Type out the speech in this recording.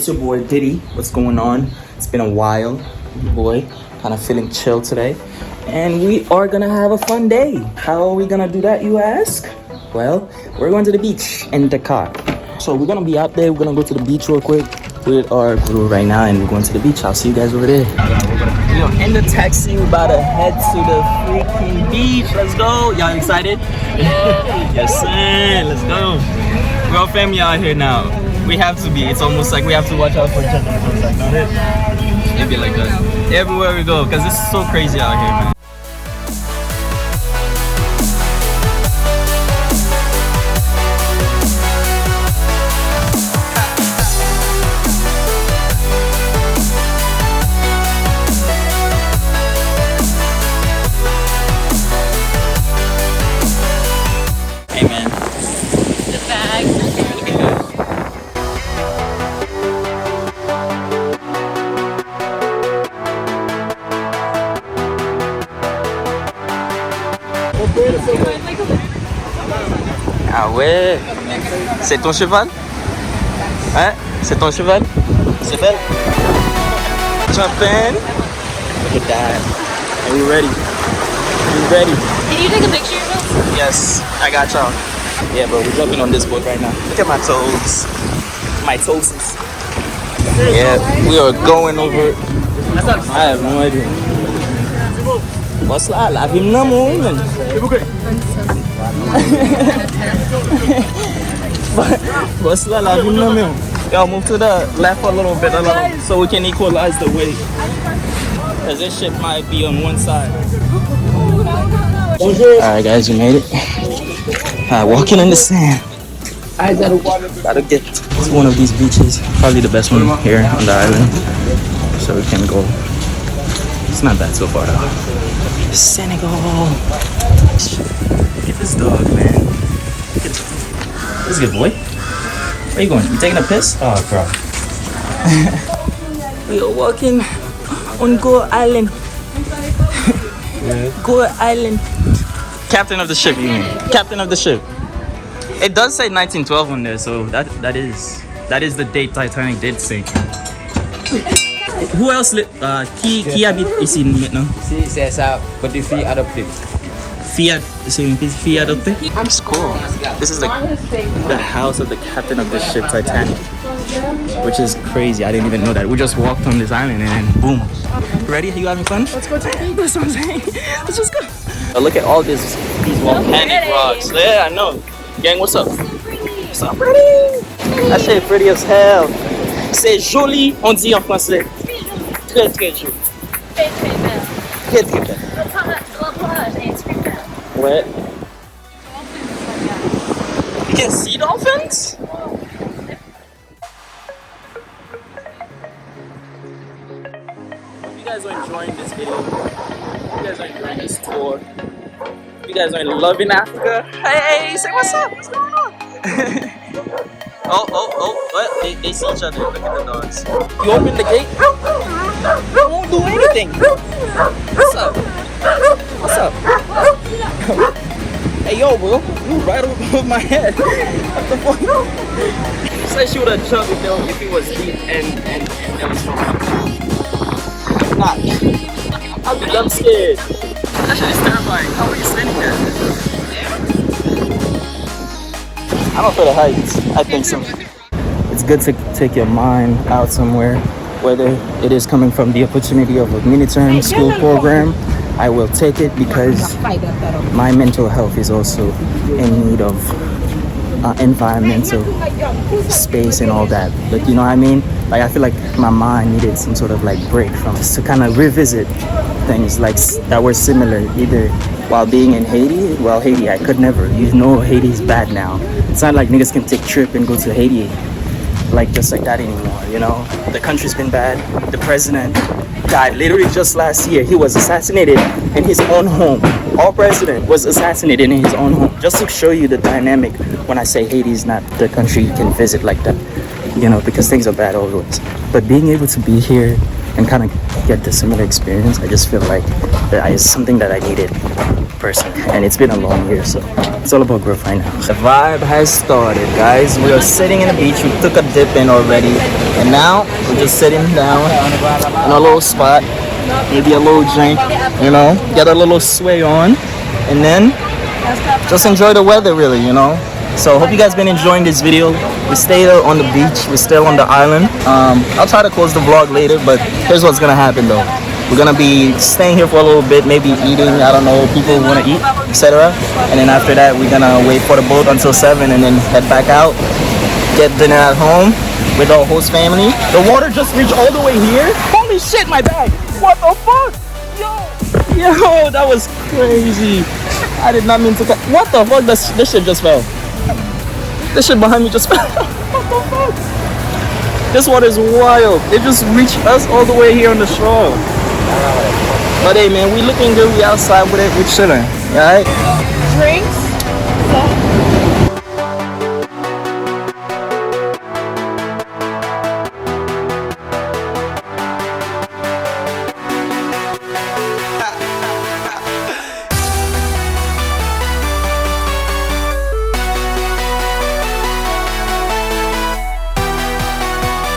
It's your boy Diddy. What's going on? It's been a while, boy. Kind of feeling chill today. And we are gonna have a fun day. How are we gonna do that, you ask? Well, we're going to the beach in Dakar. So we're gonna be out there. We're gonna go to the beach real quick with our crew right now, and we're going to the beach. I'll see you guys over there. We're in the taxi. We're about to head to the freaking beach. Let's go. Y'all excited? Yes, sir. Let's go. We're all family out here now. We have to be. It's almost like we have to watch out for each other. It's like, not it? It'd be like that everywhere we go, because it's so crazy out here, man. Hey, man. The bag. Ah ouais. C'est ton cheval? Hein? C'est ton cheval? C'est belle? Jump in. Look at that. Are we ready? We ready? Can you take a picture of us? Yes, I got y'all. Yeah, bro, we're jumping on this boat right now. Look at my toes. My toes. Yeah, we are going over. I have no idea. What's that? I have no more. What's that? I have no more. Y'all move to the left a little bit, so we can equalize the weight. Because this ship might be on one side. Alright, guys, we made it. Walking in the sand. Gotta get to one of these beaches. Probably the best one here on the island. So we can go. It's not bad so far though. Senegal. Look at this dog, man. Look at this good boy. Where you going? You taking a piss? Oh, bro. We are walking on Ngor Island. Ngor Island. Captain of the ship, you mean? Captain of the ship. It does say 1912 on there, so that is the date Titanic did sink. Who else qui habite ici maintenant? Si, c'est ça, petit fille adoptée. C'est une petite fille adoptée? It's cool. This is the house of the captain of the ship Titanic, which is crazy. I didn't even know that. We just walked on this island and then boom. Ready? You having fun? Let's go to the beach. That's what I'm saying. Let's just go. Oh, look at all these volcanic rocks. Yeah, I know. Gang, what's up? What's up, pretty? That shit pretty as hell. C'est joli, on dit en français. Très, très joli. Très, très belle. Très, très belle. La plage est très belle. Ouais. You can see dolphins? If you guys are enjoying this video, if you guys are enjoying this tour, if you guys are loving Africa, hey, say what's up, what's going on? oh, what? They see each other. Look at the dogs. You open the gate? They won't do anything. What's up? What's up? Hey, yo, bro. You right over my head. What the fuck? Said she would have jumped if it was deep and there was no Nah. I'd be dumb scared. That shit is terrifying. How are you standing there? I don't feel the heights. I think so. It's good to take your mind out somewhere, whether it is coming from the opportunity of a mini-term school program. I will take it because my mental health is also in need of environmental space and all that. But you know what I mean? Like, I feel like my mind needed some sort of like break from this to kind of revisit things like that were similar, either while being in Haiti. Well, Haiti, I could never. You know, Haiti's bad now. It's not like niggas can take trip and go to Haiti like just like that anymore, you know? The country's been bad. The president died literally just last year. He was assassinated in his own home. Our president was assassinated in his own home. Just to show you the dynamic when I say Haiti is not the country you can visit like that, you know, because things are bad always. But being able to be here and kind of get the similar experience. I just feel like that is something that I needed personally, and it's been a long year, so it's all about growth right now. The vibe has started, guys. We are sitting in the beach. We took a dip in already, and now we're just sitting down in a little spot, maybe a little drink, you know, get a little sway on, and then just enjoy the weather, really, you know. So hope you guys been enjoying this video. We stayed on the beach. We're still on the island. I'll try to close the vlog later, but here's what's gonna happen though. We're gonna be staying here for a little bit, maybe eating, I don't know, people wanna eat, etc. And then after that, we're gonna wait for the boat until 7 and then head back out, get dinner at home with our host family. The water just reached all the way here. Holy shit, my bag. What the fuck? Yo, that was crazy. I did not mean to cut. What the fuck? This shit just fell. This shit behind me just fell. What the fuck? This water is wild. It just reached us all the way here on the shore. But hey man, we looking good. We outside with it. We chilling. Alright? Drinks.